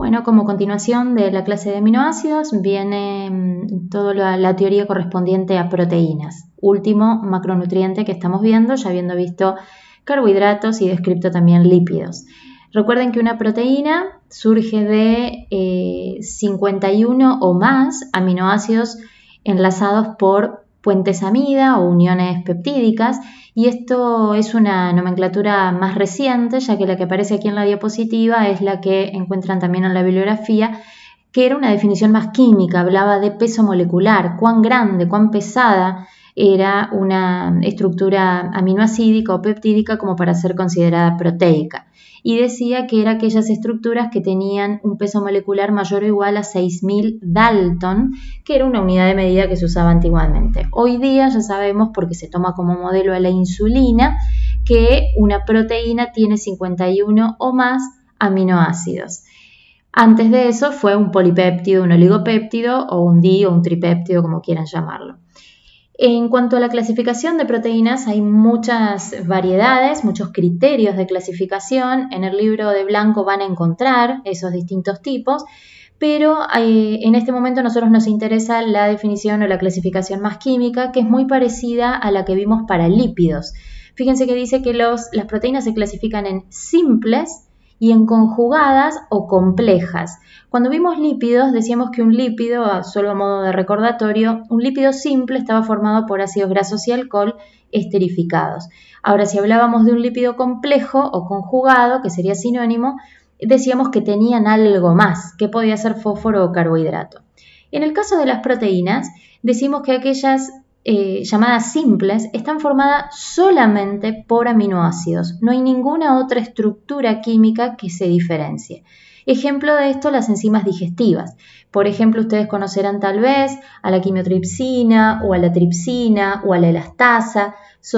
Bueno, como continuación de la clase de aminoácidos viene toda la teoría correspondiente a proteínas, último macronutriente que estamos viendo, ya habiendo visto carbohidratos y descrito también lípidos. Recuerden que una proteína surge de 51 o más aminoácidos enlazados por puentes amida o uniones peptídicas, y esto es una nomenclatura más reciente, ya que la que aparece aquí en la diapositiva es la que encuentran también en la bibliografía, que era una definición más química, hablaba de peso molecular, cuán grande, cuán pesada era una estructura aminoacídica o peptídica como para ser considerada proteica. Y decía que eran aquellas estructuras que tenían un peso molecular mayor o igual a 6.000 Dalton, que era una unidad de medida que se usaba antiguamente. Hoy día ya sabemos, porque se toma como modelo a la insulina, que una proteína tiene 51 o más aminoácidos. Antes de eso fue un polipéptido, un oligopéptido o un di o un tripéptido, como quieran llamarlo. En cuanto a la clasificación de proteínas, hay muchas variedades, muchos criterios de clasificación. En el libro de Blanco van a encontrar esos distintos tipos, pero en este momento a nosotros nos interesa la definición o la clasificación más química, que es muy parecida a la que vimos para lípidos. Fíjense que dice que las proteínas se clasifican en simples y en conjugadas o complejas. Cuando vimos lípidos, decíamos que un lípido, solo a modo de recordatorio, un lípido simple estaba formado por ácidos grasos y alcohol esterificados. Ahora, si hablábamos de un lípido complejo o conjugado, que sería sinónimo, decíamos que tenían algo más, que podía ser fósforo o carbohidrato. En el caso de las proteínas, decimos que aquellas llamadas simples están formadas solamente por aminoácidos. No hay ninguna otra estructura química que se diferencie. Ejemplo de esto, las enzimas digestivas. Por ejemplo, ustedes conocerán tal vez a la quimiotripsina o a la tripsina o a la elastasa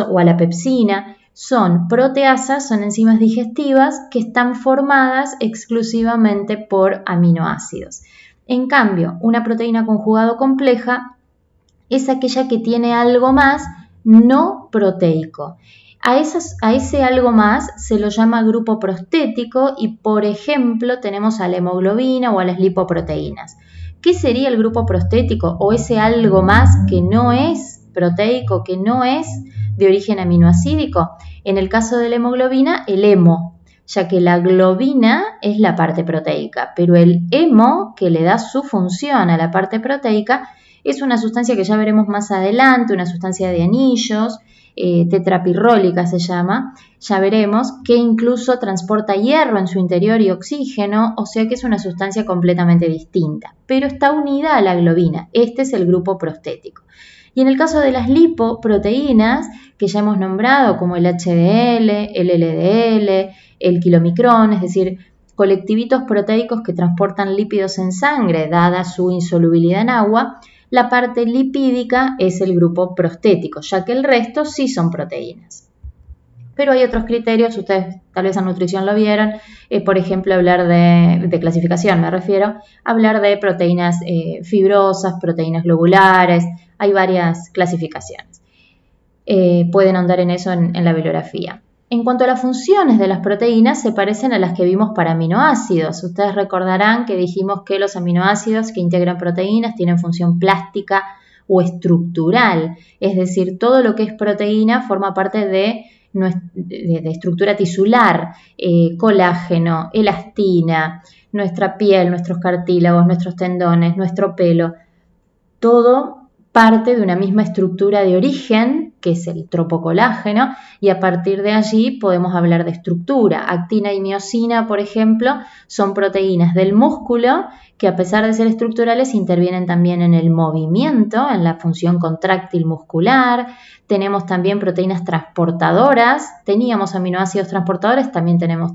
o a la pepsina. Son proteasas, son enzimas digestivas que están formadas exclusivamente por aminoácidos. En cambio, una proteína conjugado compleja es aquella que tiene algo más no proteico. A ese algo más se lo llama grupo prostético y, por ejemplo, tenemos a la hemoglobina o a las lipoproteínas. ¿Qué sería el grupo prostético o ese algo más que no es proteico, que no es de origen aminoacídico? En el caso de la hemoglobina, el hemo, ya que la globina es la parte proteica, pero el hemo, que le da su función a la parte proteica, es una sustancia que ya veremos más adelante, una sustancia de anillos, tetrapirrólica se llama, ya veremos, que incluso transporta hierro en su interior y oxígeno, o sea que es una sustancia completamente distinta, pero está unida a la globina. Este es el grupo prostético. Y en el caso de las lipoproteínas, que ya hemos nombrado como el HDL, el LDL, el kilomicrón, es decir, colectivitos proteicos que transportan lípidos en sangre, dada su insolubilidad en agua, la parte lipídica es el grupo prostético, ya que el resto sí son proteínas. Pero hay otros criterios, ustedes tal vez en nutrición lo vieron, por ejemplo, hablar de clasificación, me refiero, hablar de proteínas fibrosas, proteínas globulares, hay varias clasificaciones. Pueden ahondar en eso en la bibliografía. En cuanto a las funciones de las proteínas, se parecen a las que vimos para aminoácidos. Ustedes recordarán que dijimos que los aminoácidos que integran proteínas tienen función plástica o estructural, es decir, todo lo que es proteína forma parte de estructura tisular, colágeno, elastina, nuestra piel, nuestros cartílagos, nuestros tendones, nuestro pelo, todo parte de una misma estructura de origen, que es el tropocolágeno, y a partir de allí podemos hablar de estructura. Actina y miosina, por ejemplo, son proteínas del músculo que, a pesar de ser estructurales, intervienen también en el movimiento, en la función contráctil muscular. Tenemos también proteínas transportadoras, teníamos aminoácidos transportadores, también tenemos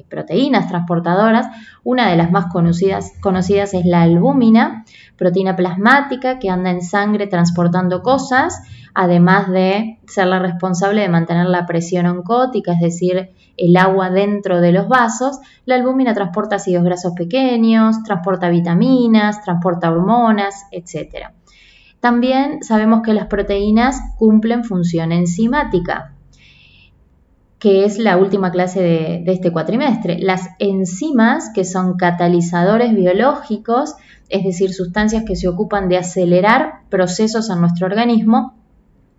proteínas transportadoras. Una de las más conocidas es la albúmina, proteína plasmática que anda en sangre transportando cosas, además de ser la responsable de mantener la presión oncótica, es decir, el agua dentro de los vasos. La albúmina transporta ácidos grasos pequeños, transporta vitaminas, transporta hormonas, etc. También sabemos que las proteínas cumplen función enzimática. que es la última clase de este cuatrimestre. Las enzimas, que son catalizadores biológicos, es decir, sustancias que se ocupan de acelerar procesos en nuestro organismo,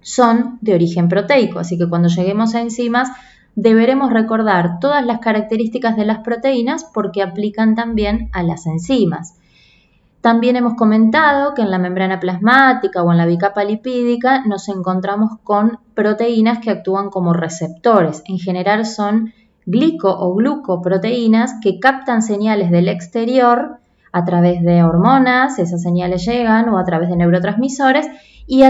son de origen proteico. Así que cuando lleguemos a enzimas, deberemos recordar todas las características de las proteínas porque aplican también a las enzimas. También hemos comentado que en la membrana plasmática o en la bicapa lipídica nos encontramos con proteínas que actúan como receptores. En general son glico o glucoproteínas que captan señales del exterior a través de hormonas, esas señales llegan, o a través de neurotransmisores, y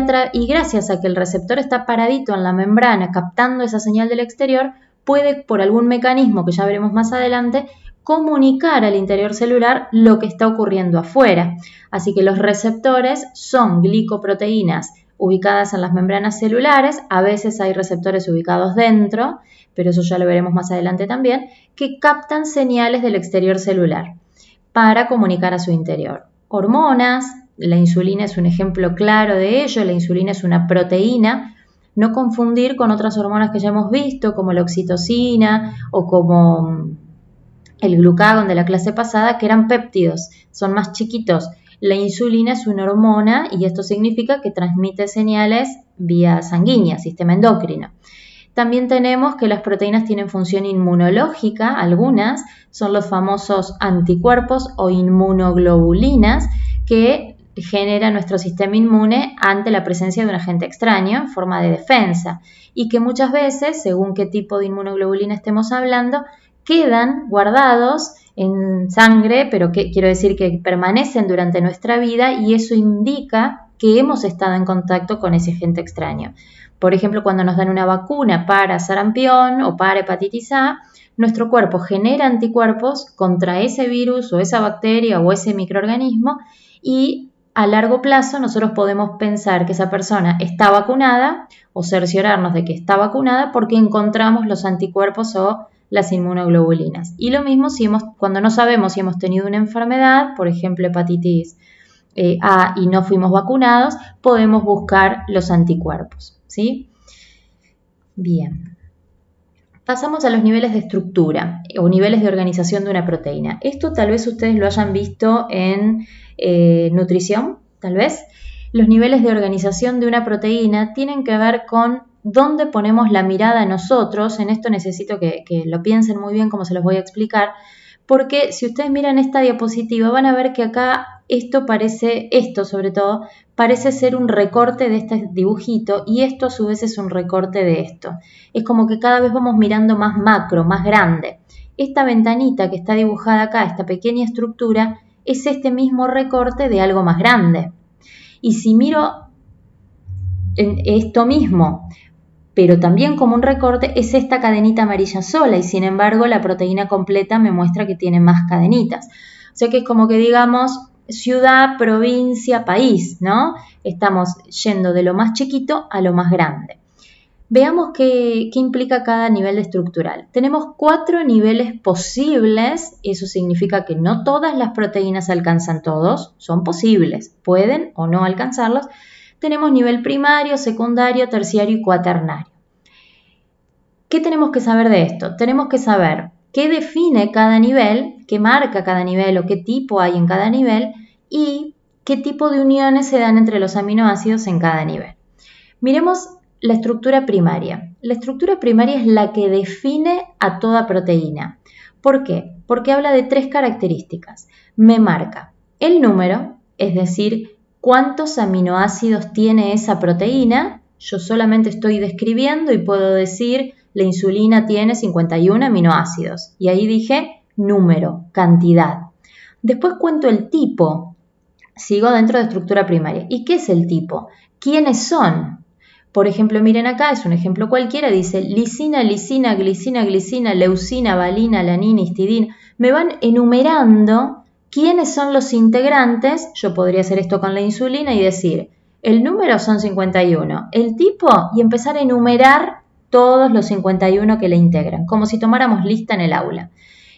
gracias a que el receptor está paradito en la membrana captando esa señal del exterior, puede, por algún mecanismo que ya veremos más adelante, comunicar al interior celular lo que está ocurriendo afuera. Así que los receptores son glicoproteínas ubicadas en las membranas celulares, a veces hay receptores ubicados dentro, pero eso ya lo veremos más adelante también, que captan señales del exterior celular para comunicar a su interior. Hormonas, la insulina es un ejemplo claro de ello, la insulina es una proteína, no confundir con otras hormonas que ya hemos visto, como la oxitocina o como el glucagón de la clase pasada, que eran péptidos, son más chiquitos. La insulina es una hormona y esto significa que transmite señales vía sanguínea, sistema endocrino. También tenemos que las proteínas tienen función inmunológica, algunas son los famosos anticuerpos o inmunoglobulinas que genera nuestro sistema inmune ante la presencia de un agente extraño en forma de defensa y que muchas veces, según qué tipo de inmunoglobulina estemos hablando, quedan guardados en sangre, pero quiero decir que permanecen durante nuestra vida y eso indica que hemos estado en contacto con ese agente extraño. Por ejemplo, cuando nos dan una vacuna para sarampión o para hepatitis A, nuestro cuerpo genera anticuerpos contra ese virus o esa bacteria o ese microorganismo y a largo plazo nosotros podemos pensar que esa persona está vacunada o cerciorarnos de que está vacunada porque encontramos los anticuerpos o las inmunoglobulinas. Y lo mismo cuando no sabemos si hemos tenido una enfermedad, por ejemplo hepatitis A y no fuimos vacunados, podemos buscar los anticuerpos, ¿sí? Bien. Pasamos a los niveles de estructura o niveles de organización de una proteína. Esto tal vez ustedes lo hayan visto en nutrición, tal vez. Los niveles de organización de una proteína tienen que ver con dónde ponemos la mirada nosotros. En esto necesito que lo piensen muy bien como se los voy a explicar, porque si ustedes miran esta diapositiva van a ver que acá esto sobre todo, parece ser un recorte de este dibujito y esto a su vez es un recorte de esto. Es como que cada vez vamos mirando más macro, más grande. Esta ventanita que está dibujada acá, esta pequeña estructura, es este mismo recorte de algo más grande. Y si miro en esto mismo, pero también como un recorte, es esta cadenita amarilla sola y sin embargo la proteína completa me muestra que tiene más cadenitas. O sea que es como que digamos ciudad, provincia, país, ¿no? Estamos yendo de lo más chiquito a lo más grande. Veamos qué implica cada nivel estructural. Tenemos 4 niveles posibles, eso significa que no todas las proteínas alcanzan todos, son posibles, pueden o no alcanzarlos. Tenemos nivel primario, secundario, terciario y cuaternario. ¿Qué tenemos que saber de esto? Tenemos que saber qué define cada nivel, qué marca cada nivel o qué tipo hay en cada nivel y qué tipo de uniones se dan entre los aminoácidos en cada nivel. Miremos la estructura primaria. La estructura primaria es la que define a toda proteína. ¿Por qué? Porque habla de 3 características. Me marca el número, es decir, cuántos aminoácidos tiene esa proteína. Yo solamente estoy describiendo y puedo decir la insulina tiene 51 aminoácidos. Y ahí dije número, cantidad. Después cuento el tipo. Sigo dentro de estructura primaria. ¿Y qué es el tipo? ¿Quiénes son? Por ejemplo, miren acá, es un ejemplo cualquiera, dice lisina, lisina, glicina, glicina, leucina, valina, alanina, histidina. Me van enumerando quiénes son los integrantes. Yo podría hacer esto con la insulina y decir, el número son 51, el tipo, y empezar a enumerar todos los 51 que le integran, como si tomáramos lista en el aula.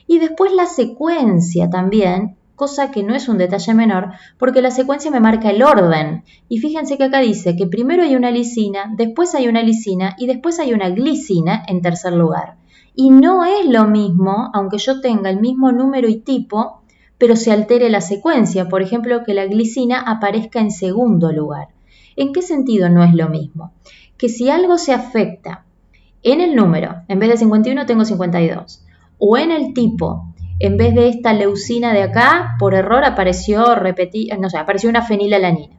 Y después la secuencia también cosa que no es un detalle menor porque la secuencia me marca el orden. Y fíjense que acá dice que primero hay una lisina, después hay una lisina y después hay una glicina en tercer lugar. Y no es lo mismo, aunque yo tenga el mismo número y tipo, pero se altere la secuencia. Por ejemplo, que la glicina aparezca en segundo lugar. ¿En qué sentido no es lo mismo? Que si algo se afecta en el número, en vez de 51 tengo 52, o en el tipo, en vez de esta leucina de acá, por error apareció una fenilalanina.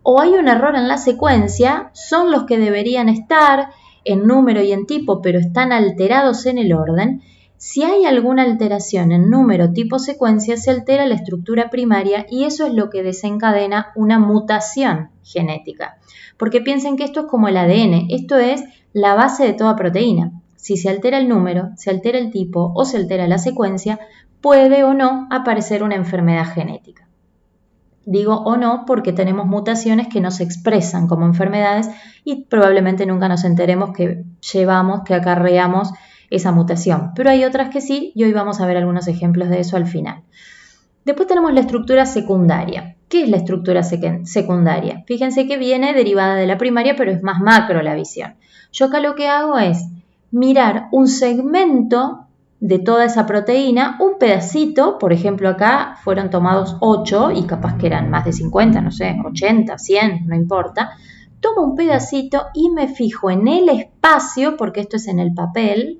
O hay un error en la secuencia, son los que deberían estar en número y en tipo, pero están alterados en el orden. Si hay alguna alteración en número, tipo, secuencia, se altera la estructura primaria y eso es lo que desencadena una mutación genética. Porque piensen que esto es como el ADN, esto es la base de toda proteína. Si se altera el número, se altera el tipo o se altera la secuencia, puede o no aparecer una enfermedad genética. Digo o no porque tenemos mutaciones que no se expresan como enfermedades y probablemente nunca nos enteremos que acarreamos esa mutación. Pero hay otras que sí y hoy vamos a ver algunos ejemplos de eso al final. Después tenemos la estructura secundaria. ¿Qué es la estructura secundaria? Fíjense que viene derivada de la primaria, pero es más macro la visión. Yo acá lo que hago es mirar un segmento de toda esa proteína, un pedacito, por ejemplo acá fueron tomados 8 y capaz que eran más de 50, no sé, 80, 100, no importa. Tomo un pedacito y me fijo en el espacio, porque esto es en el papel,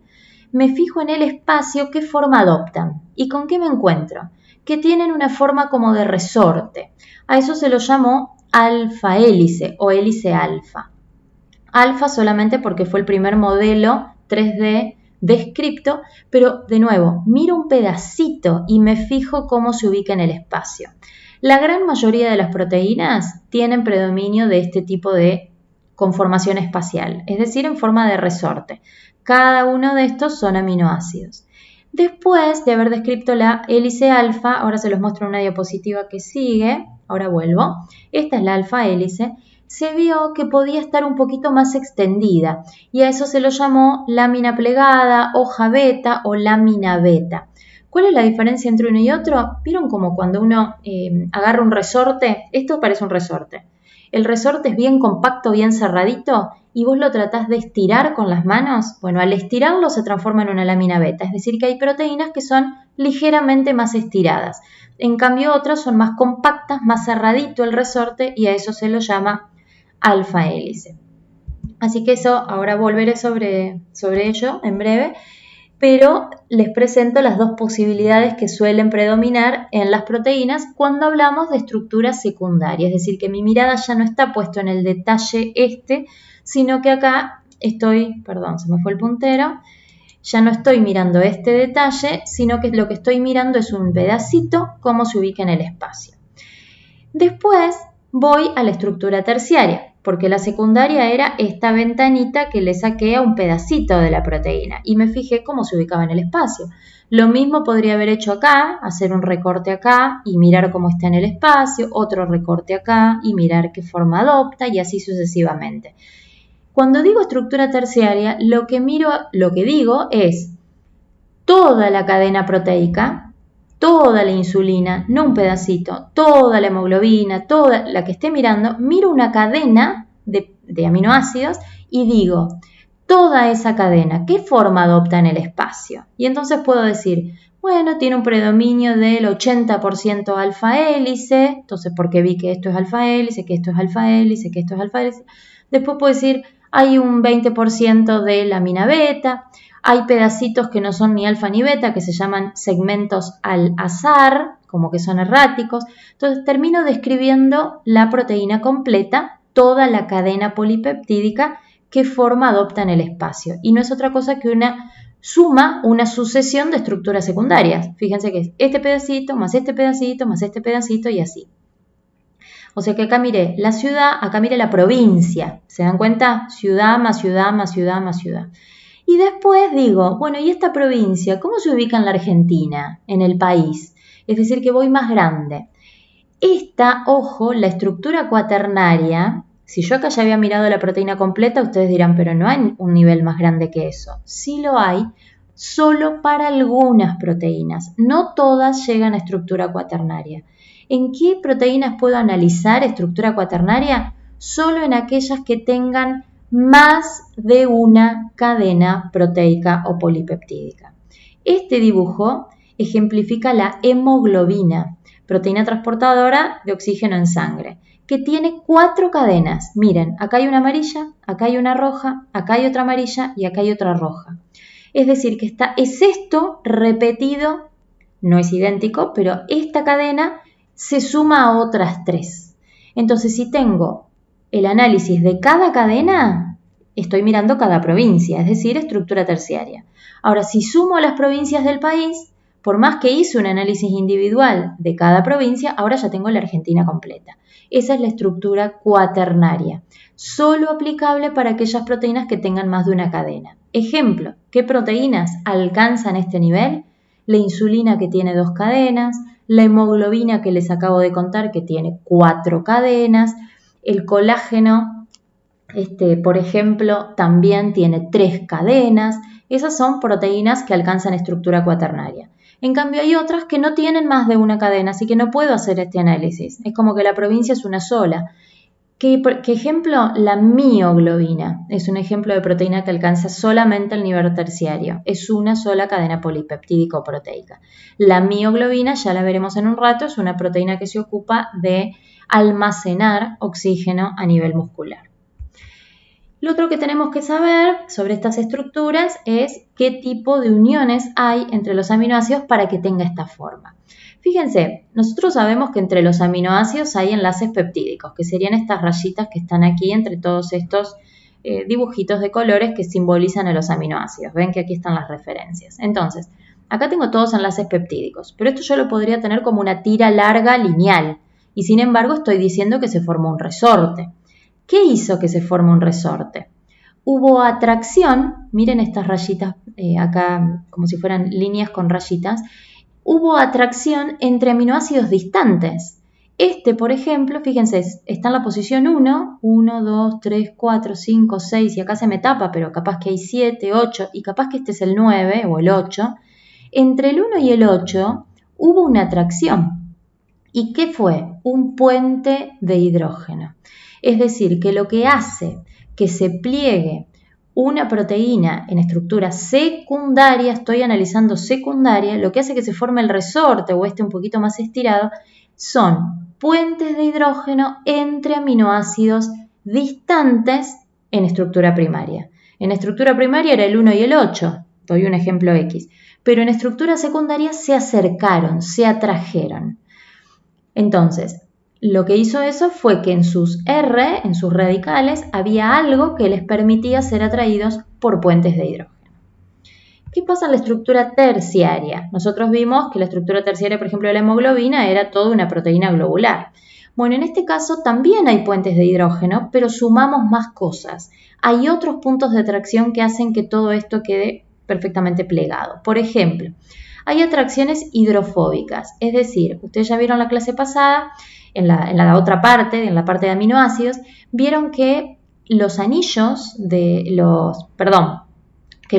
me fijo en el espacio qué forma adoptan y con qué me encuentro, que tienen una forma como de resorte. A eso se lo llamó alfa hélice o hélice alfa. Alfa solamente porque fue el primer modelo 3D descripto, pero de nuevo, miro un pedacito y me fijo cómo se ubica en el espacio. La gran mayoría de las proteínas tienen predominio de este tipo de conformación espacial, es decir, en forma de resorte. Cada uno de estos son aminoácidos. Después de haber descrito la hélice alfa, ahora se los muestro en una diapositiva que sigue, ahora vuelvo, esta es la alfa hélice, se vio que podía estar un poquito más extendida y a eso se lo llamó lámina plegada, hoja beta o lámina beta. ¿Cuál es la diferencia entre uno y otro? ¿Vieron como cuando uno agarra un resorte? Esto parece un resorte. El resorte es bien compacto, bien cerradito y vos lo tratás de estirar con las manos. Bueno, al estirarlo se transforma en una lámina beta, es decir que hay proteínas que son ligeramente más estiradas. En cambio otras son más compactas, más cerradito el resorte y a eso se lo llama alfa hélice. Así que eso, ahora volveré sobre ello en breve, pero les presento las dos posibilidades que suelen predominar en las proteínas cuando hablamos de estructura secundaria, es decir, que mi mirada ya no está puesto en el detalle sino que acá estoy, se me fue el puntero, ya no estoy mirando este detalle, sino que lo que estoy mirando es un pedacito, cómo se ubica en el espacio. Después voy a la estructura terciaria, porque la secundaria era esta ventanita que le saqué a un pedacito de la proteína y me fijé cómo se ubicaba en el espacio. Lo mismo podría haber hecho acá, hacer un recorte acá y mirar cómo está en el espacio, otro recorte acá y mirar qué forma adopta y así sucesivamente. Cuando digo estructura terciaria, lo que digo es toda la cadena proteica, toda la insulina, no un pedacito, toda la hemoglobina, toda la que esté mirando, miro una cadena de aminoácidos y digo, toda esa cadena, ¿qué forma adopta en el espacio? Y entonces puedo decir, bueno, tiene un predominio del 80% alfa hélice, entonces porque vi que esto es alfa hélice, que esto es alfa hélice, que esto es alfa hélice. Después puedo decir, hay un 20% de lámina beta, hay pedacitos que no son ni alfa ni beta, que se llaman segmentos al azar, como que son erráticos. Entonces termino describiendo la proteína completa, toda la cadena polipeptídica, qué forma adopta en el espacio. Y no es otra cosa que una sucesión de estructuras secundarias. Fíjense que es este pedacito, más este pedacito, más este pedacito y así. O sea que acá miré la ciudad, acá miré la provincia. ¿Se dan cuenta? Ciudad más ciudad más ciudad más ciudad. Y después digo, bueno, ¿y esta provincia cómo se ubica en la Argentina, en el país? Es decir, que voy más grande. Esta, ojo, la estructura cuaternaria, si yo acá ya había mirado la proteína completa, ustedes dirán, pero no hay un nivel más grande que eso. Sí lo hay, solo para algunas proteínas. No todas llegan a estructura cuaternaria. ¿En qué proteínas puedo analizar estructura cuaternaria? Solo en aquellas que tengan más de una cadena proteica o polipeptídica. Este dibujo ejemplifica la hemoglobina, proteína transportadora de oxígeno en sangre, que tiene 4 cadenas. Miren, acá hay una amarilla, acá hay una roja, acá hay otra amarilla y acá hay otra roja. Es decir, que es esto repetido, no es idéntico, pero esta cadena se suma a otras 3. Entonces, si tengo el análisis de cada cadena, estoy mirando cada provincia, es decir, estructura terciaria. Ahora, si sumo las provincias del país, por más que hice un análisis individual de cada provincia, ahora ya tengo la Argentina completa. Esa es la estructura cuaternaria, solo aplicable para aquellas proteínas que tengan más de una cadena. Ejemplo, ¿qué proteínas alcanzan este nivel? La insulina, que tiene 2 cadenas, la hemoglobina, que les acabo de contar, que tiene 4 cadenas, el colágeno, por ejemplo, también tiene 3 cadenas. Esas son proteínas que alcanzan estructura cuaternaria. En cambio, hay otras que no tienen más de una cadena, así que no puedo hacer este análisis. Es como que la provincia es una sola. ¿Qué ejemplo? La mioglobina es un ejemplo de proteína que alcanza solamente el nivel terciario. Es una sola cadena polipeptídica o proteica. La mioglobina, ya la veremos en un rato, es una proteína que se ocupa de almacenar oxígeno a nivel muscular. Lo otro que tenemos que saber sobre estas estructuras es qué tipo de uniones hay entre los aminoácidos para que tenga esta forma. Fíjense, nosotros sabemos que entre los aminoácidos hay enlaces peptídicos, que serían estas rayitas que están aquí entre todos estos dibujitos de colores que simbolizan a los aminoácidos. Ven que aquí están las referencias. Entonces, acá tengo todos enlaces peptídicos, pero esto yo lo podría tener como una tira larga lineal, y sin embargo estoy diciendo que se formó un resorte. ¿Qué hizo que se forme un resorte? Hubo atracción, miren estas rayitas acá como si fueran líneas con rayitas, hubo atracción entre aminoácidos distantes. Por ejemplo, fíjense, está en la posición 1, 2, 3, 4, 5, 6, y acá se me tapa, pero capaz que hay 7, 8, y capaz que este es el 9 o el 8. Entre el 1 y el 8 hubo una atracción. ¿Y qué fue? Un puente de hidrógeno. Es decir, que lo que hace que se pliegue una proteína en estructura secundaria, estoy analizando secundaria, lo que hace que se forme el resorte o un poquito más estirado, son puentes de hidrógeno entre aminoácidos distantes en estructura primaria. En estructura primaria era el 1 y el 8, doy un ejemplo X, pero en estructura secundaria se acercaron, se atrajeron. Entonces, lo que hizo eso fue que en sus R, en sus radicales, había algo que les permitía ser atraídos por puentes de hidrógeno. ¿Qué pasa en la estructura terciaria? Nosotros vimos que la estructura terciaria, por ejemplo, de la hemoglobina era toda una proteína globular. Bueno, en este caso también hay puentes de hidrógeno, pero sumamos más cosas. Hay otros puntos de atracción que hacen que todo esto quede perfectamente plegado. Por ejemplo, hay atracciones hidrofóbicas, es decir, ustedes ya vieron la clase pasada, en la otra parte, en la parte de aminoácidos, vieron que los anillos que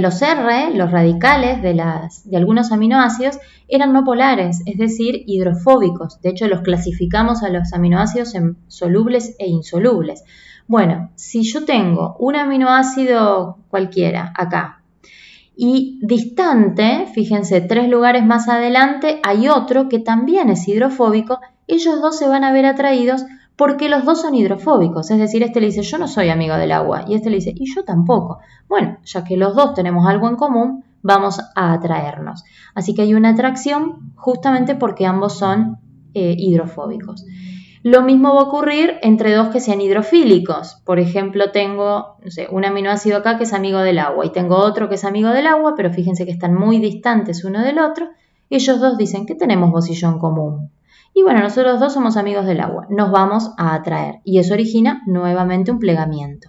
los R, los radicales de algunos aminoácidos, eran no polares, es decir, hidrofóbicos. De hecho, los clasificamos a los aminoácidos en solubles e insolubles. Bueno, si yo tengo un aminoácido cualquiera acá, y distante, fíjense, 3 lugares más adelante hay otro que también es hidrofóbico, ellos dos se van a ver atraídos porque los dos son hidrofóbicos, es decir, este le dice yo no soy amigo del agua y este le dice y yo tampoco. Bueno, ya que los dos tenemos algo en común, vamos a atraernos. Así que hay una atracción justamente porque ambos son hidrofóbicos. Lo mismo va a ocurrir entre dos que sean hidrofílicos. Por ejemplo, tengo un aminoácido acá que es amigo del agua y tengo otro que es amigo del agua, pero fíjense que están muy distantes uno del otro. Ellos dos dicen, ¿qué tenemos vos y yo en común? Y bueno, nosotros dos somos amigos del agua, nos vamos a atraer y eso origina nuevamente un plegamiento.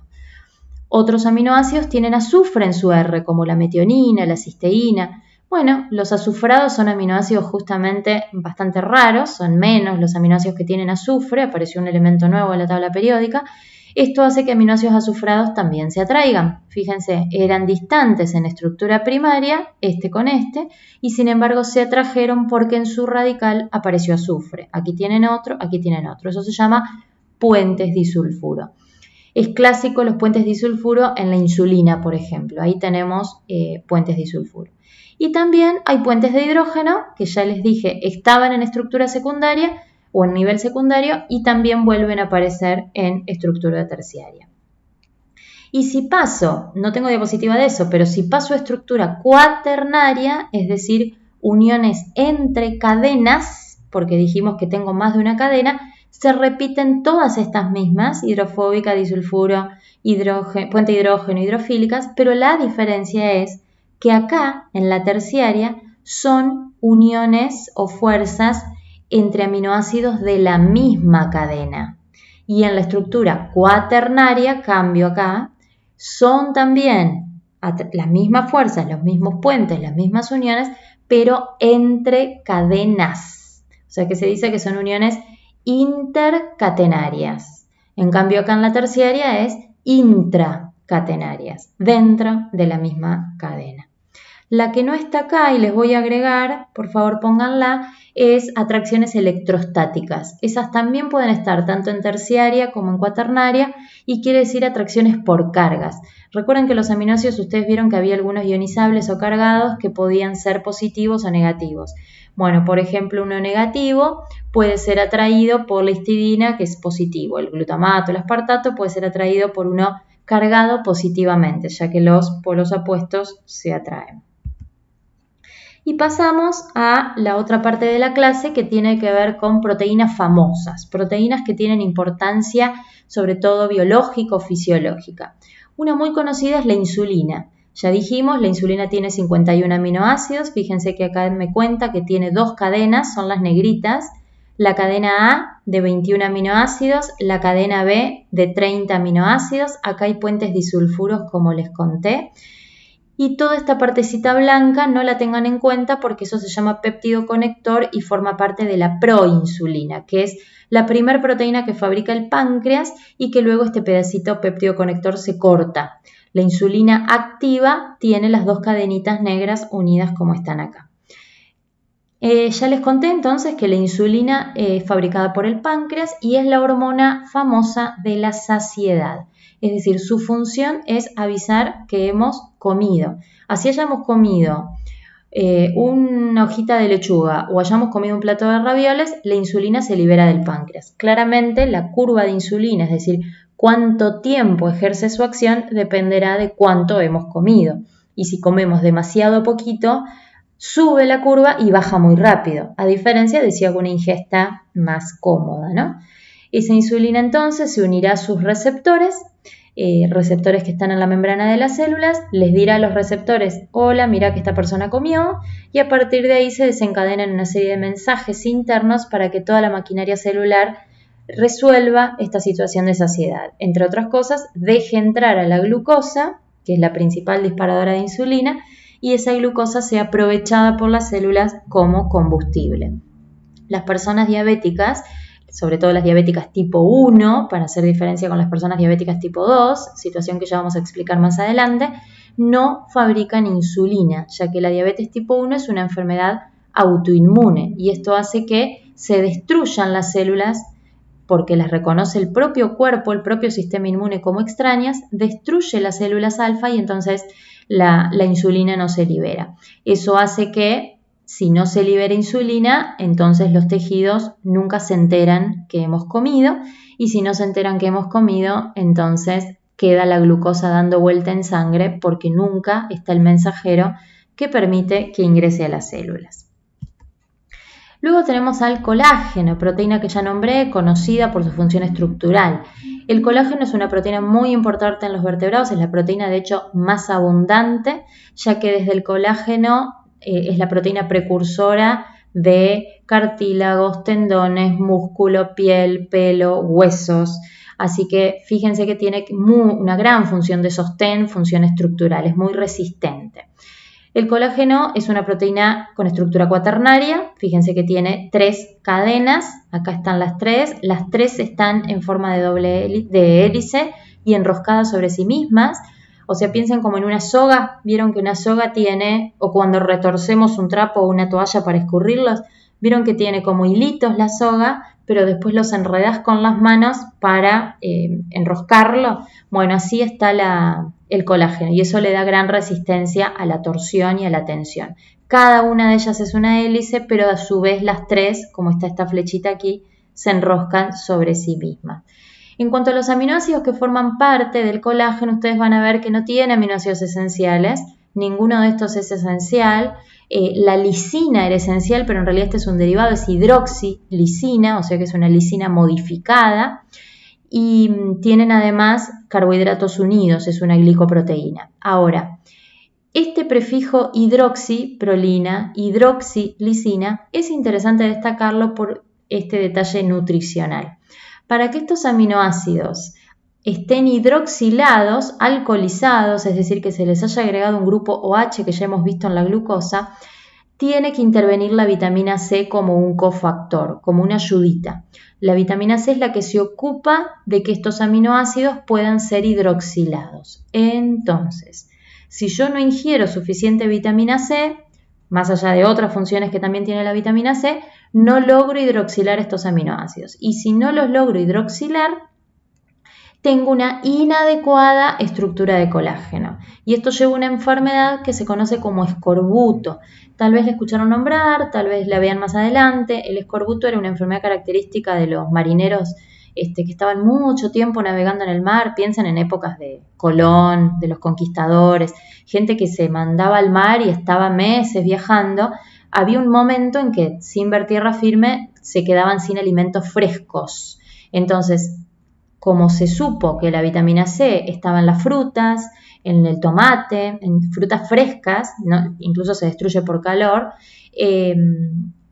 Otros aminoácidos tienen azufre en su R, como la metionina, la cisteína. Bueno, los azufrados son aminoácidos justamente bastante raros, son menos los aminoácidos que tienen azufre, apareció un elemento nuevo en la tabla periódica. Esto hace que aminoácidos azufrados también se atraigan. Fíjense, eran distantes en estructura primaria, este con este, y sin embargo se atrajeron porque en su radical apareció azufre. Aquí tienen otro, aquí tienen otro. Eso se llama puentes disulfuro. Es clásico los puentes disulfuro en la insulina, por ejemplo. Ahí tenemos puentes disulfuro. Y también hay puentes de hidrógeno, que ya les dije, estaban en estructura secundaria o en nivel secundario y también vuelven a aparecer en estructura terciaria. Y si paso, no tengo diapositiva de eso, pero si paso a estructura cuaternaria, es decir, uniones entre cadenas, porque dijimos que tengo más de una cadena, se repiten todas estas mismas, hidrofóbica, disulfuro, puente hidrógeno, hidrofílicas, pero la diferencia es que acá, en la terciaria, son uniones o fuerzas entre aminoácidos de la misma cadena. Y en la estructura cuaternaria, cambio acá, son también las mismas fuerzas, los mismos puentes, las mismas uniones, pero entre cadenas. O sea que se dice que son uniones intercatenarias. En cambio acá en la terciaria es intracatenarias, dentro de la misma cadena. La que no está acá y les voy a agregar, por favor pónganla, es atracciones electrostáticas. Esas también pueden estar tanto en terciaria como en cuaternaria y quiere decir atracciones por cargas. Recuerden que los aminoácidos ustedes vieron que había algunos ionizables o cargados que podían ser positivos o negativos. Bueno, por ejemplo, uno negativo puede ser atraído por la histidina, que es positivo. El glutamato, el aspartato puede ser atraído por uno cargado positivamente, ya que los polos opuestos se atraen. Y pasamos a la otra parte de la clase que tiene que ver con proteínas famosas, proteínas que tienen importancia sobre todo biológica o fisiológica. Una muy conocida es la insulina. Ya dijimos, la insulina tiene 51 aminoácidos, fíjense que acá me cuenta que tiene dos cadenas, son las negritas, la cadena A de 21 aminoácidos, la cadena B de 30 aminoácidos, acá hay puentes disulfuros como les conté. Y toda esta partecita blanca no la tengan en cuenta porque eso se llama péptido conector y forma parte de la proinsulina, que es la primera proteína que fabrica el páncreas y que luego este pedacito péptido conector se corta. La insulina activa tiene las dos cadenitas negras unidas como están acá. Ya les conté entonces que la insulina es fabricada por el páncreas y es la hormona famosa de la saciedad. Es decir, su función es avisar que hemos comido. Así hayamos comido una hojita de lechuga o hayamos comido un plato de ravioles, la insulina se libera del páncreas. Claramente la curva de insulina, es decir, cuánto tiempo ejerce su acción, dependerá de cuánto hemos comido. Y si comemos demasiado poquito, sube la curva y baja muy rápido, a diferencia de si hago una ingesta más cómoda, ¿no? Esa insulina entonces se unirá a sus receptores que están en la membrana de las células, les dirá a los receptores, hola, mira que esta persona comió, y a partir de ahí se desencadenan una serie de mensajes internos para que toda la maquinaria celular resuelva esta situación de saciedad. Entre otras cosas, deje entrar a la glucosa, que es la principal disparadora de insulina, y esa glucosa sea aprovechada por las células como combustible. Las personas diabéticas, sobre todo las diabéticas tipo 1, para hacer diferencia con las personas diabéticas tipo 2, situación que ya vamos a explicar más adelante, no fabrican insulina, ya que la diabetes tipo 1 es una enfermedad autoinmune y esto hace que se destruyan las células porque las reconoce el propio cuerpo, el propio sistema inmune como extrañas, destruye las células alfa y entonces la insulina no se libera. Eso hace que si no se libera insulina, entonces los tejidos nunca se enteran que hemos comido y si no se enteran que hemos comido, entonces queda la glucosa dando vuelta en sangre porque nunca está el mensajero que permite que ingrese a las células. Luego tenemos al colágeno, proteína que ya nombré, conocida por su función estructural. El colágeno es una proteína muy importante en los vertebrados, es la proteína de hecho más abundante, ya que desde el colágeno es la proteína precursora de cartílagos, tendones, músculo, piel, pelo, huesos. Así que fíjense que tiene una gran función de sostén, función estructural, es muy resistente. El colágeno es una proteína con estructura cuaternaria, fíjense que tiene 3 cadenas, acá están las 3 están en forma de hélice y enroscadas sobre sí mismas, o sea, piensen como en una soga, vieron que una soga tiene, o cuando retorcemos un trapo o una toalla para escurrirlos, vieron que tiene como hilitos la soga, pero después los enredás con las manos para enroscarlo. Bueno, así está el colágeno y eso le da gran resistencia a la torsión y a la tensión. Cada una de ellas es una hélice, pero a su vez las 3, como está esta flechita aquí, se enroscan sobre sí mismas. En cuanto a los aminoácidos que forman parte del colágeno, ustedes van a ver que no tiene aminoácidos esenciales, ninguno de estos es esencial. La lisina era esencial, pero en realidad este es un derivado, es hidroxilisina, o sea que es una lisina modificada. Y tienen además carbohidratos unidos, es una glicoproteína. Ahora, este prefijo hidroxiprolina, hidroxilisina, es interesante destacarlo por este detalle nutricional. Para que estos aminoácidos estén hidroxilados, alcoholizados, es decir, que se les haya agregado un grupo OH que ya hemos visto en la glucosa, tiene que intervenir la vitamina C como un cofactor, como una ayudita. La vitamina C es la que se ocupa de que estos aminoácidos puedan ser hidroxilados. Entonces, si yo no ingiero suficiente vitamina C, más allá de otras funciones que también tiene la vitamina C, no logro hidroxilar estos aminoácidos. Y si no los logro hidroxilar, tengo una inadecuada estructura de colágeno. Y esto lleva a una enfermedad que se conoce como escorbuto. Tal vez la escucharon nombrar, tal vez la vean más adelante. El escorbuto era una enfermedad característica de los marineros que estaban mucho tiempo navegando en el mar. Piensen en épocas de Colón, de los conquistadores, gente que se mandaba al mar y estaba meses viajando. Había un momento en que sin ver tierra firme se quedaban sin alimentos frescos. Entonces, como se supo que la vitamina C estaba en las frutas, en el tomate, en frutas frescas, ¿no? Incluso se destruye por calor,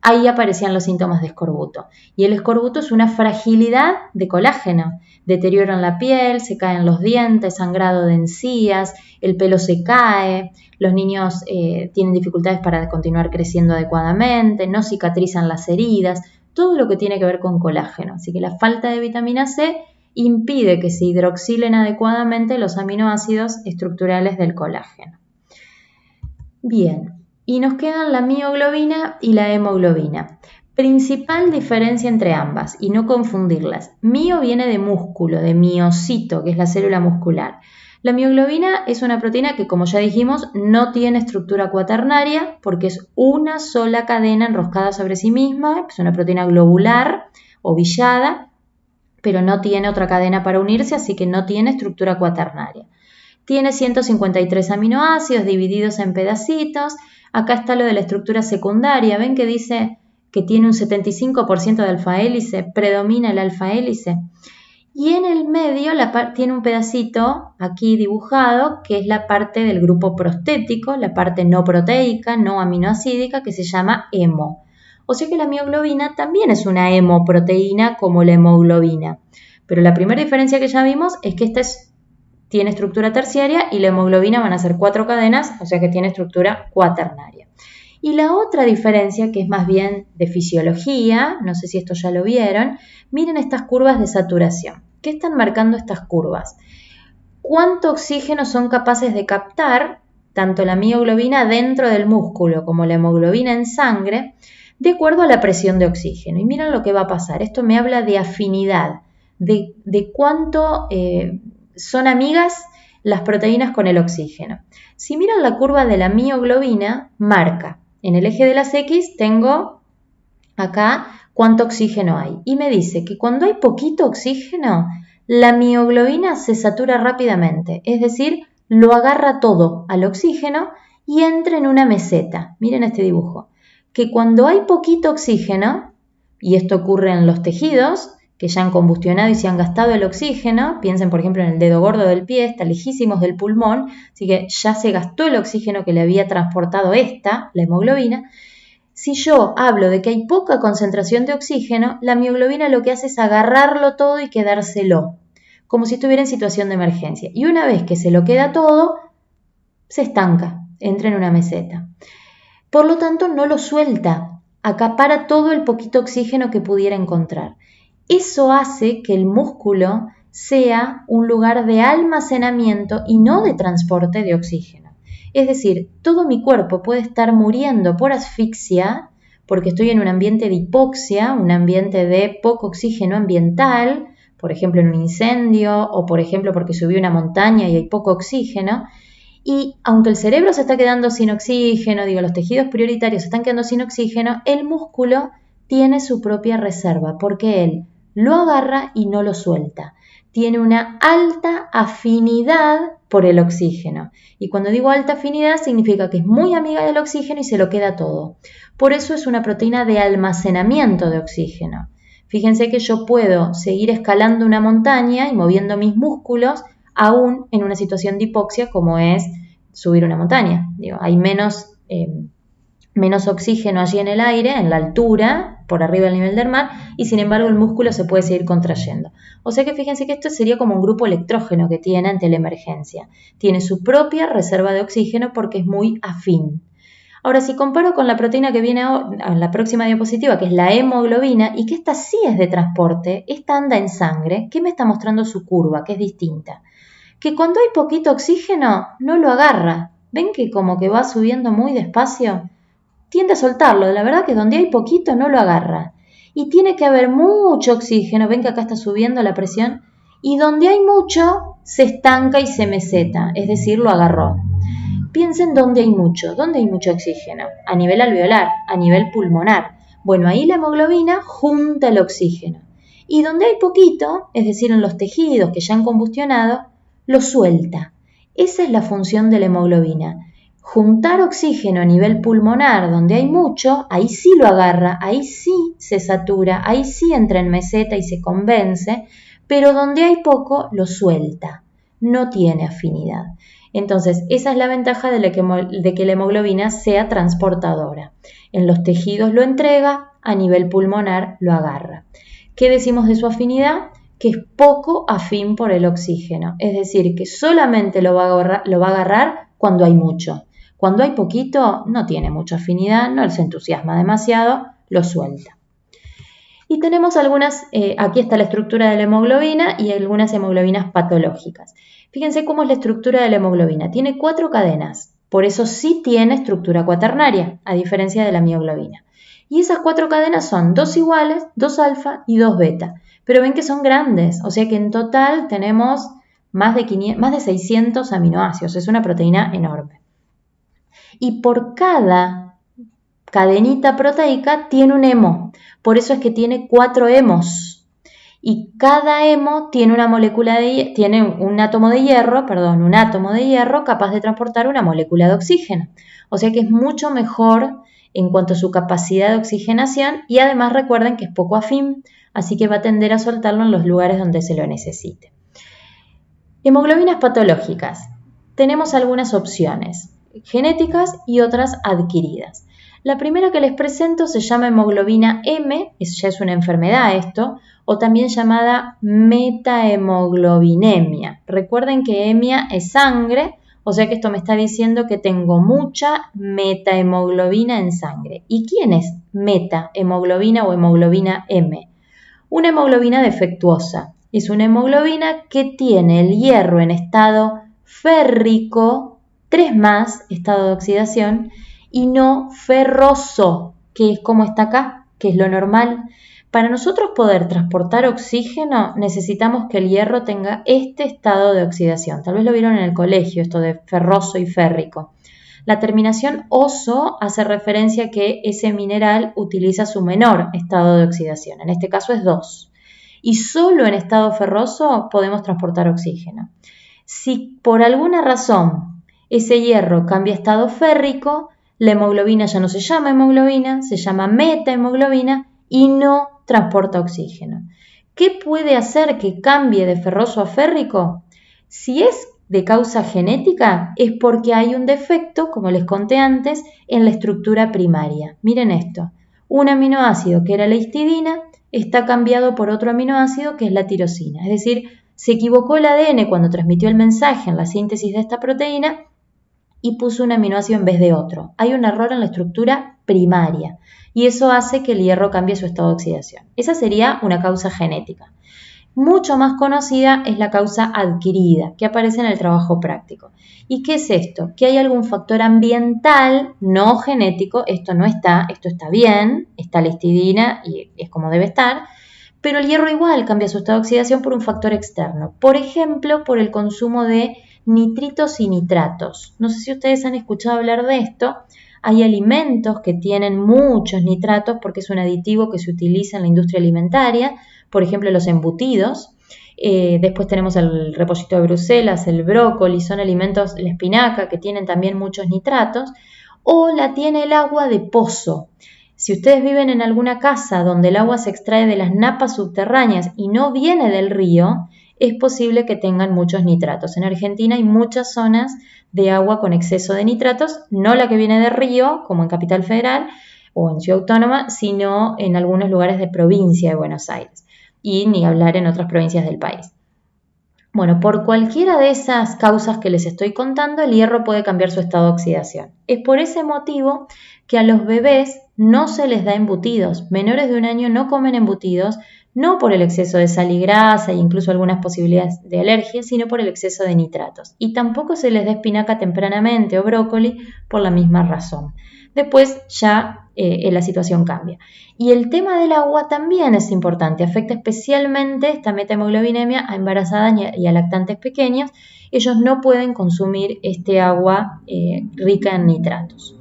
ahí aparecían los síntomas de escorbuto. Y el escorbuto es una fragilidad de colágeno, deterioro en la piel, se caen los dientes, sangrado de encías, el pelo se cae, los niños tienen dificultades para continuar creciendo adecuadamente, no cicatrizan las heridas, todo lo que tiene que ver con colágeno. Así que la falta de vitamina C impide que se hidroxilen adecuadamente los aminoácidos estructurales del colágeno. Bien, y nos quedan la mioglobina y la hemoglobina. Principal diferencia entre ambas, y no confundirlas. Mio viene de músculo, de miocito, que es la célula muscular. La mioglobina es una proteína que, como ya dijimos, no tiene estructura cuaternaria porque es una sola cadena enroscada sobre sí misma, es una proteína globular ovillada, pero no tiene otra cadena para unirse, así que no tiene estructura cuaternaria. Tiene 153 aminoácidos divididos en pedacitos. Acá está lo de la estructura secundaria. ¿Ven que dice que tiene un 75% de alfa hélice? Predomina el alfa hélice. Y en el medio tiene un pedacito aquí dibujado que es la parte del grupo prostético, la parte no proteica, no aminoacídica, que se llama hemo. O sea que la mioglobina también es una hemoproteína como la hemoglobina. Pero la primera diferencia que ya vimos es que esta tiene estructura terciaria y la hemoglobina van a ser 4 cadenas, o sea que tiene estructura cuaternaria. Y la otra diferencia, que es más bien de fisiología, no sé si esto ya lo vieron, miren estas curvas de saturación. ¿Qué están marcando estas curvas? ¿Cuánto oxígeno son capaces de captar tanto la mioglobina dentro del músculo como la hemoglobina en sangre, de acuerdo a la presión de oxígeno? Y miren lo que va a pasar. Esto me habla de afinidad, de cuánto son amigas las proteínas con el oxígeno. Si miran la curva de la mioglobina, marca. En el eje de las X tengo acá cuánto oxígeno hay. Y me dice que cuando hay poquito oxígeno, la mioglobina se satura rápidamente. Es decir, lo agarra todo al oxígeno y entra en una meseta. Miren este dibujo. Que cuando hay poquito oxígeno, y esto ocurre en los tejidos, que ya han combustionado y se han gastado el oxígeno, piensen por ejemplo en el dedo gordo del pie, está lejísimos del pulmón, así que ya se gastó el oxígeno que le había transportado la hemoglobina. Si yo hablo de que hay poca concentración de oxígeno, la mioglobina lo que hace es agarrarlo todo y quedárselo, como si estuviera en situación de emergencia. Y una vez que se lo queda todo, se estanca. entra en una meseta. Por lo tanto, no lo suelta, acapara todo el poquito oxígeno que pudiera encontrar. Eso hace que el músculo sea un lugar de almacenamiento y no de transporte de oxígeno. Es decir, todo mi cuerpo puede estar muriendo por asfixia porque estoy en un ambiente de hipoxia, un ambiente de poco oxígeno ambiental, por ejemplo en un incendio o por ejemplo porque subí una montaña y hay poco oxígeno. Y aunque el cerebro se está quedando sin oxígeno, los tejidos prioritarios se están quedando sin oxígeno, el músculo tiene su propia reserva porque él lo agarra y no lo suelta. Tiene una alta afinidad por el oxígeno. Y cuando digo alta afinidad significa que es muy amiga del oxígeno y se lo queda todo. Por eso es una proteína de almacenamiento de oxígeno. Fíjense que yo puedo seguir escalando una montaña y moviendo mis músculos aún en una situación de hipoxia como es subir una montaña. Hay menos oxígeno allí en el aire, en la altura, por arriba del nivel del mar, y sin embargo el músculo se puede seguir contrayendo. O sea que fíjense que esto sería como un grupo electrógeno que tiene ante la emergencia. Tiene su propia reserva de oxígeno porque es muy afín. Ahora, si comparo con la proteína que viene en la próxima diapositiva, que es la hemoglobina, y que esta sí es de transporte, esta anda en sangre, ¿qué me está mostrando su curva? Que es distinta. Que cuando hay poquito oxígeno, no lo agarra. ¿Ven que como que va subiendo muy despacio? Tiende a soltarlo, la verdad que donde hay poquito no lo agarra. Y tiene que haber mucho oxígeno, ven que acá está subiendo la presión, y donde hay mucho se estanca y se meseta, es decir, lo agarró. Piensen dónde hay mucho oxígeno, a nivel alveolar, a nivel pulmonar. Bueno, ahí la hemoglobina junta el oxígeno. Y donde hay poquito, es decir, en los tejidos que ya han combustionado, lo suelta. Esa es la función de la hemoglobina. Juntar oxígeno a nivel pulmonar donde hay mucho, ahí sí lo agarra, ahí sí se satura, ahí sí entra en meseta y se convence, pero donde hay poco lo suelta, no tiene afinidad. Entonces, esa es la ventaja de que la hemoglobina sea transportadora. En los tejidos lo entrega, a nivel pulmonar lo agarra. ¿Qué decimos de su afinidad? Que es poco afín por el oxígeno, es decir, que solamente lo va a agarrar cuando hay mucho. Cuando hay poquito, no tiene mucha afinidad, no se entusiasma demasiado, lo suelta. Y tenemos algunas, aquí está la estructura de la hemoglobina y algunas hemoglobinas patológicas. Fíjense cómo es la estructura de la hemoglobina. Tiene 4 cadenas, por eso sí tiene estructura cuaternaria, a diferencia de la mioglobina. Y esas 4 cadenas son 2 iguales, 2 alfa y 2 beta. Pero ven que son grandes, o sea que en total tenemos más de 600 aminoácidos, es una proteína enorme. Y por cada cadenita proteica tiene un hemo, por eso es que tiene 4 hemos. Y cada hemo tiene un átomo de hierro capaz de transportar una molécula de oxígeno. O sea que es mucho mejor en cuanto a su capacidad de oxigenación y además recuerden que es poco afín, así que va a tender a soltarlo en los lugares donde se lo necesite. Hemoglobinas patológicas. Tenemos algunas opciones, genéticas y otras adquiridas. La primera que les presento se llama hemoglobina M, ya es una enfermedad esto, o también llamada metahemoglobinemia. Recuerden que hemia es sangre, o sea que esto me está diciendo que tengo mucha metahemoglobina en sangre. ¿Y quién es metahemoglobina o hemoglobina M? Una hemoglobina defectuosa. Es una hemoglobina que tiene el hierro en estado férrico, 3+, estado de oxidación, y no ferroso, que es como está acá, que es lo normal. Para nosotros poder transportar oxígeno necesitamos que el hierro tenga este estado de oxidación. Tal vez lo vieron en el colegio, esto de ferroso y férrico. La terminación oso hace referencia a que ese mineral utiliza su menor estado de oxidación, en este caso es 2. Y solo en estado ferroso podemos transportar oxígeno. Si por alguna razón ese hierro cambia a estado férrico, la hemoglobina ya no se llama hemoglobina, se llama metahemoglobina y no transporta oxígeno. ¿Qué puede hacer que cambie de ferroso a férrico? Si es de causa genética, es porque hay un defecto, como les conté antes, en la estructura primaria. Miren esto, un aminoácido que era la histidina está cambiado por otro aminoácido que es la tirosina. Es decir, se equivocó el ADN cuando transmitió el mensaje en la síntesis de esta proteína y puso un aminoácido en vez de otro. Hay un error en la estructura primaria y eso hace que el hierro cambie su estado de oxidación. Esa sería una causa genética. Mucho más conocida es la causa adquirida, que aparece en el trabajo práctico. ¿Y qué es esto? Que hay algún factor ambiental, no genético, esto está bien, está la histidina y es como debe estar, pero el hierro igual cambia su estado de oxidación por un factor externo. Por ejemplo, por el consumo de nitritos y nitratos. No sé si ustedes han escuchado hablar de esto. Hay alimentos que tienen muchos nitratos porque es un aditivo que se utiliza en la industria alimentaria, por ejemplo los embutidos. Después tenemos el repollito de Bruselas, el brócoli, son alimentos, la espinaca, que tienen también muchos nitratos, o la tiene el agua de pozo. Si ustedes viven en alguna casa donde el agua se extrae de las napas subterráneas y no viene del río, es posible que tengan muchos nitratos. En Argentina hay muchas zonas de agua con exceso de nitratos, no la que viene del río, como en Capital Federal o en Ciudad Autónoma, sino en algunos lugares de provincia de Buenos Aires y ni hablar en otras provincias del país. Bueno, por cualquiera de esas causas que les estoy contando, el hierro puede cambiar su estado de oxidación. Es por ese motivo que a los bebés no se les da embutidos. Menores de 1 año no comen embutidos, no por el exceso de sal y grasa e incluso algunas posibilidades de alergia, sino por el exceso de nitratos. Y tampoco se les da espinaca tempranamente o brócoli por la misma razón. Después ya la situación cambia. Y el tema del agua también es importante, afecta especialmente esta metahemoglobinemia a embarazadas y a lactantes pequeños. Ellos no pueden consumir este agua rica en nitratos.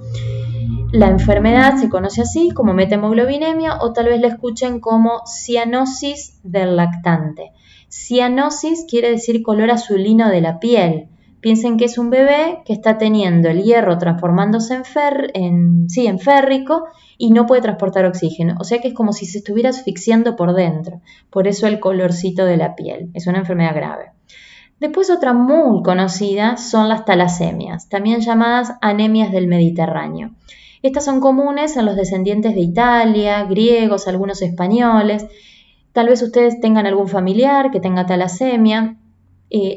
La enfermedad se conoce así como metahemoglobinemia o tal vez la escuchen como cianosis del lactante. Cianosis quiere decir color azulino de la piel. Piensen que es un bebé que está teniendo el hierro transformándose en férrico y no puede transportar oxígeno. O sea que es como si se estuviera asfixiando por dentro. Por eso el colorcito de la piel. Es una enfermedad grave. Después otra muy conocida son las talasemias, también llamadas anemias del Mediterráneo. Estas son comunes en los descendientes de Italia, griegos, algunos españoles. Tal vez ustedes tengan algún familiar que tenga talasemia.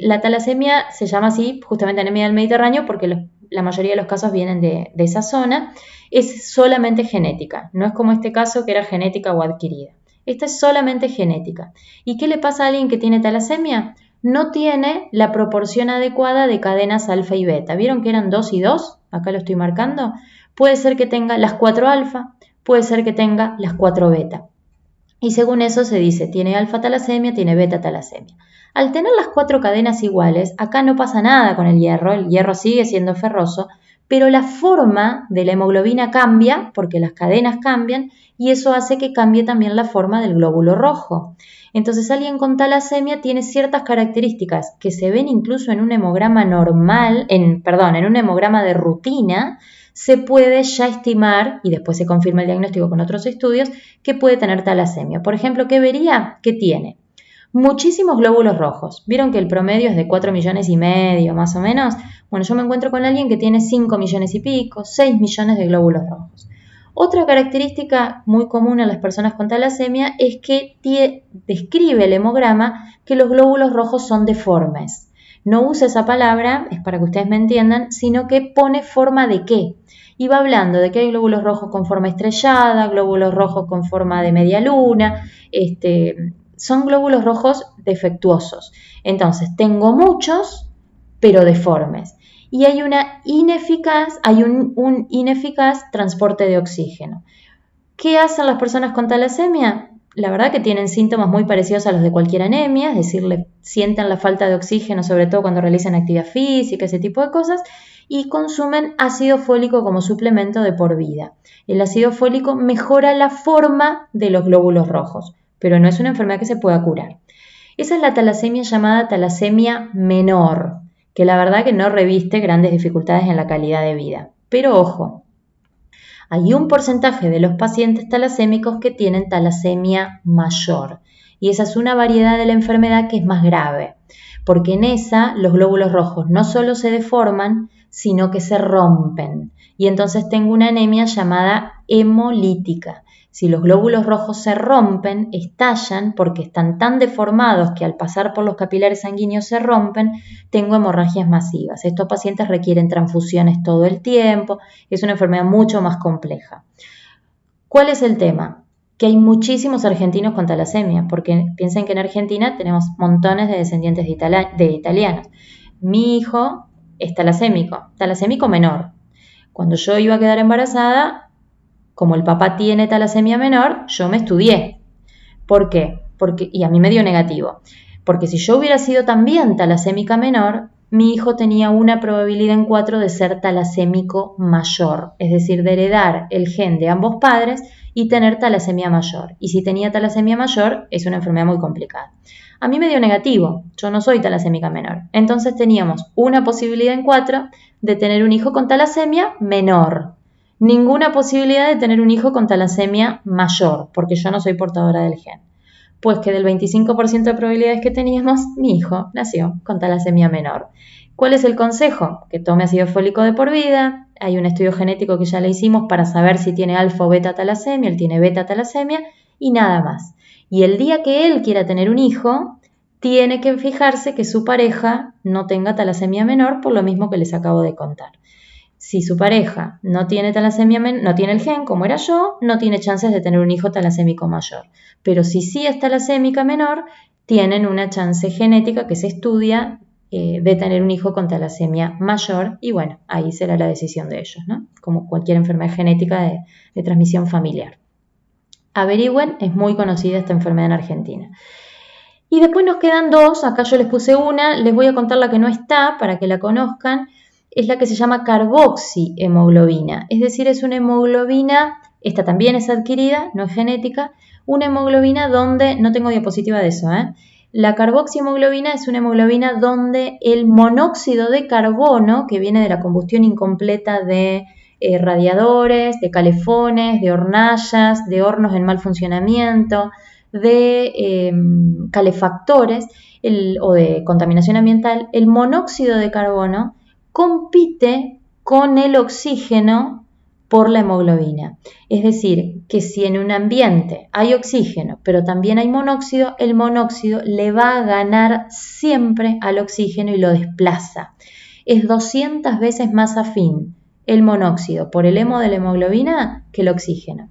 La talasemia se llama así justamente anemia del Mediterráneo porque la mayoría de los casos vienen de esa zona. Es solamente genética, no es como este caso que era genética o adquirida. Esta es solamente genética. ¿Y qué le pasa a alguien que tiene talasemia? No tiene la proporción adecuada de cadenas alfa y beta. ¿Vieron que eran 2 y 2? Acá lo estoy marcando. Puede ser que tenga las 4 alfa, puede ser que tenga las 4 beta. Y según eso se dice, tiene alfa talasemia, tiene beta talasemia. Al tener las 4 cadenas iguales, acá no pasa nada con el hierro sigue siendo ferroso, pero la forma de la hemoglobina cambia porque las cadenas cambian y eso hace que cambie también la forma del glóbulo rojo. Entonces alguien con talasemia tiene ciertas características que se ven incluso en un hemograma en un hemograma de rutina, se puede ya estimar, y después se confirma el diagnóstico con otros estudios, que puede tener talasemia. Por ejemplo, ¿qué vería? Que tiene muchísimos glóbulos rojos. ¿Vieron que el promedio es de 4,5 millones más o menos? Bueno, yo me encuentro con alguien que tiene 5 millones y pico, 6 millones de glóbulos rojos. Otra característica muy común en las personas con talasemia es que describe el hemograma que los glóbulos rojos son deformes. No usa esa palabra, es para que ustedes me entiendan, sino que pone forma de qué. Y va hablando de que hay glóbulos rojos con forma estrellada, glóbulos rojos con forma de media luna, son glóbulos rojos defectuosos. Entonces, tengo muchos, pero deformes. Y hay un ineficaz transporte de oxígeno. ¿Qué hacen las personas con talasemia? La verdad que tienen síntomas muy parecidos a los de cualquier anemia, es decir, sienten la falta de oxígeno, sobre todo cuando realizan actividad física, ese tipo de cosas, y consumen ácido fólico como suplemento de por vida. El ácido fólico mejora la forma de los glóbulos rojos, pero no es una enfermedad que se pueda curar. Esa es la talasemia llamada talasemia menor, que la verdad que no reviste grandes dificultades en la calidad de vida. Pero ojo, hay un porcentaje de los pacientes talasémicos que tienen talasemia mayor y esa es una variedad de la enfermedad que es más grave, porque en esa los glóbulos rojos no solo se deforman, sino que se rompen. Y entonces tengo una anemia llamada hemolítica. Si los glóbulos rojos se rompen, estallan porque están tan deformados que al pasar por los capilares sanguíneos se rompen, tengo hemorragias masivas. Estos pacientes requieren transfusiones todo el tiempo, es una enfermedad mucho más compleja. ¿Cuál es el tema? Que hay muchísimos argentinos con talasemia, porque piensen que en Argentina tenemos montones de descendientes de italianos. Mi hijo es talasémico menor. Cuando yo iba a quedar embarazada, como el papá tiene talasemia menor, yo me estudié. ¿Por qué? Y a mí me dio negativo. Porque si yo hubiera sido también talasémica menor, mi hijo tenía una probabilidad en 4 de ser talasémico mayor, es decir, de heredar el gen de ambos padres y tener talasemia mayor. Y si tenía talasemia mayor, es una enfermedad muy complicada. A mí me dio negativo, yo no soy talasémica menor. Entonces teníamos una posibilidad en 4 de tener un hijo con talasemia menor. Ninguna posibilidad de tener un hijo con talasemia mayor, porque yo no soy portadora del gen. Pues que del 25% de probabilidades que teníamos, mi hijo nació con talasemia menor. ¿Cuál es el consejo? Que tome ácido fólico de por vida. Hay un estudio genético que ya le hicimos para saber si tiene alfa o beta talasemia. Él tiene beta talasemia y nada más. Y el día que él quiera tener un hijo, tiene que fijarse que su pareja no tenga talasemia menor, por lo mismo que les acabo de contar. Si su pareja no tiene talasemia, no tiene el gen, como era yo, no tiene chances de tener un hijo talasémico mayor. Pero si sí es talasémica menor, tienen una chance genética que se estudia de tener un hijo con talasemia mayor y bueno, ahí será la decisión de ellos, ¿no? Como cualquier enfermedad genética de transmisión familiar. Averigüen, es muy conocida esta enfermedad en Argentina. Y después nos quedan dos, acá yo les puse una, les voy a contar la que no está para que la conozcan. Es la que se llama carboxihemoglobina, es decir, es una hemoglobina, esta también es adquirida, no es genética, una hemoglobina donde, no tengo diapositiva de eso, la carboxihemoglobina es una hemoglobina donde el monóxido de carbono, que viene de la combustión incompleta de radiadores, de calefones, de hornallas, de hornos en mal funcionamiento, de calefactores o de contaminación ambiental, el monóxido de carbono compite con el oxígeno por la hemoglobina. Es decir, que si en un ambiente hay oxígeno, pero también hay monóxido, el monóxido le va a ganar siempre al oxígeno y lo desplaza. Es 200 veces más afín el monóxido por el hemo de la hemoglobina que el oxígeno.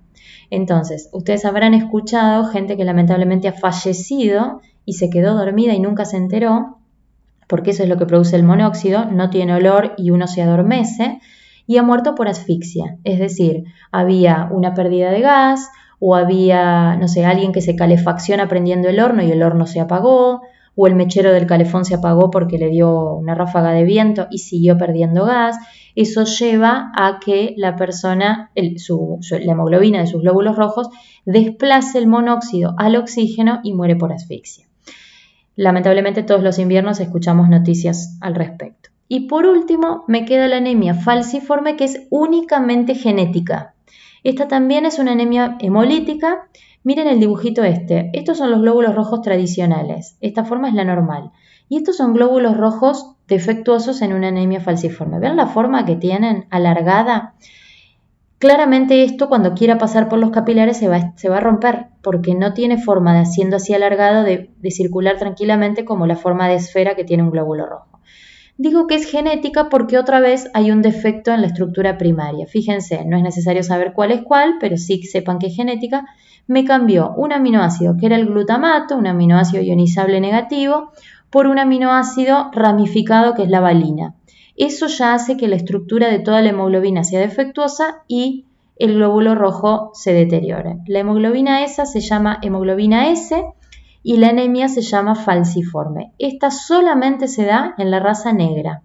Entonces, ustedes habrán escuchado gente que lamentablemente ha fallecido y se quedó dormida y nunca se enteró, porque eso es lo que produce el monóxido, no tiene olor y uno se adormece, y ha muerto por asfixia. Es decir, había una pérdida de gas o había, no sé, alguien que se calefacciona prendiendo el horno y el horno se apagó, o el mechero del calefón se apagó porque le dio una ráfaga de viento y siguió perdiendo gas. Eso lleva a que la persona, la hemoglobina de sus glóbulos rojos, desplace el monóxido al oxígeno y muere por asfixia. Lamentablemente todos los inviernos escuchamos noticias al respecto. Y por último me queda la anemia falciforme, que es únicamente genética. Esta también es una anemia hemolítica. Miren el dibujito este. Estos son los glóbulos rojos tradicionales. Esta forma es la normal. Y estos son glóbulos rojos defectuosos en una anemia falciforme. ¿Ven la forma que tienen alargada? Claramente esto cuando quiera pasar por los capilares se va a romper porque no tiene forma de, siendo así alargado, de circular tranquilamente como la forma de esfera que tiene un glóbulo rojo. Digo que es genética porque otra vez hay un defecto en la estructura primaria. Fíjense, no es necesario saber cuál es cuál, pero sí sepan que es genética. Me cambió un aminoácido que era el glutamato, un aminoácido ionizable negativo, por un aminoácido ramificado que es la valina. Eso ya hace que la estructura de toda la hemoglobina sea defectuosa y el glóbulo rojo se deteriore. La hemoglobina esa se llama hemoglobina S y la anemia se llama falciforme. Esta solamente se da en la raza negra,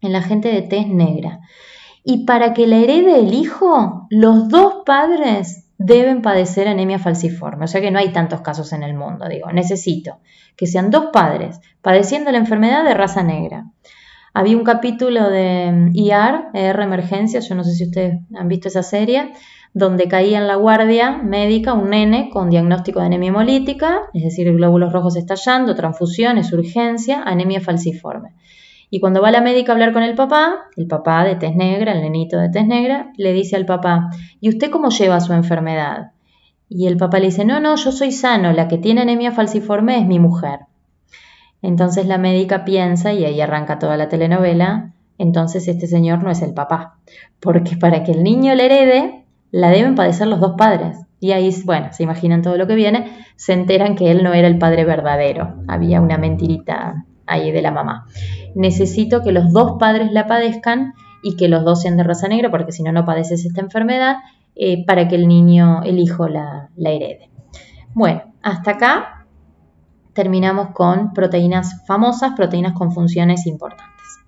en la gente de tez negra. Y para que la herede el hijo, los dos padres deben padecer anemia falciforme. O sea que no hay tantos casos en el mundo. Necesito que sean dos padres padeciendo la enfermedad de raza negra. Había un capítulo de ER Emergencias, yo no sé si ustedes han visto esa serie, donde caía en la guardia médica un nene con diagnóstico de anemia hemolítica, es decir, glóbulos rojos estallando, transfusiones, urgencia, anemia falciforme. Y cuando va la médica a hablar con el papá de tez negra, el nenito de tez negra, le dice al papá, ¿y usted cómo lleva su enfermedad? Y el papá le dice, no, no, yo soy sano, la que tiene anemia falciforme es mi mujer. Entonces la médica piensa, y ahí arranca toda la telenovela, entonces este señor no es el papá, porque para que el niño le herede, la deben padecer los dos padres. Y ahí, bueno, se imaginan todo lo que viene, se enteran que él no era el padre verdadero, había una mentirita ahí de la mamá. Necesito que los dos padres la padezcan y que los dos sean de raza negra, porque si no, no padeces esta enfermedad, para que el hijo la herede. Bueno, hasta acá terminamos con proteínas famosas, proteínas con funciones importantes.